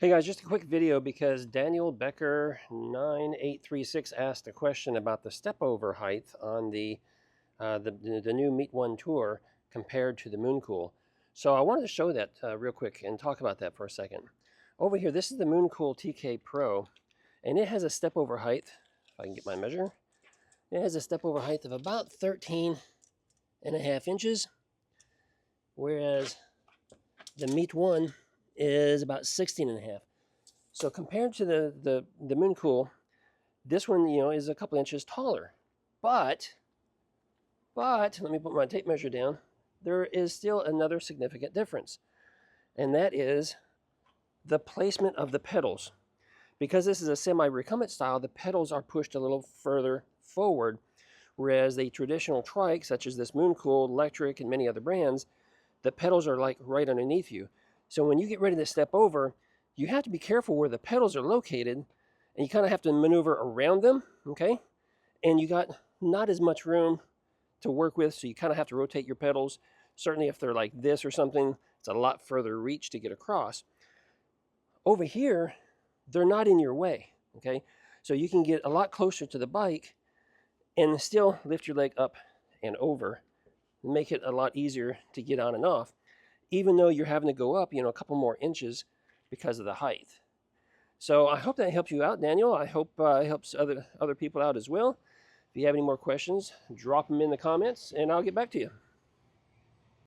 Hey guys, just a quick video because Daniel Becker 9836 asked a question about the step over height on the new Meet One Tour compared to the Mooncool. So I wanted to show that real quick and talk about that for a second. Over here, this is the Mooncool TK Pro, and it has a step over height, if I can get my measure, it has a step over height of about 13.5 inches, whereas the Meet One is about 16.5. So compared to the Mooncool, this one, is a couple inches taller. But let me put my tape measure down. There is still another significant difference, and that is the placement of the pedals. Because this is a semi-recumbent style, the pedals are pushed a little further forward, whereas the traditional trike, such as this Mooncool, Electric, and many other brands, the pedals are like right underneath you. So when you get ready to step over, you have to be careful where the pedals are located, and you kind of have to maneuver around them, okay? And you got not as much room to work with, so you kind of have to rotate your pedals. Certainly if they're like this or something, it's a lot further reach to get across. Over here, they're not in your way, okay? So you can get a lot closer to the bike and still lift your leg up and over, make it a lot easier to get on and off, even though you're having to go up, a couple more inches because of the height. So I hope that helps you out, Daniel. I hope it helps other people out as well. If you have any more questions, drop them in the comments, and I'll get back to you.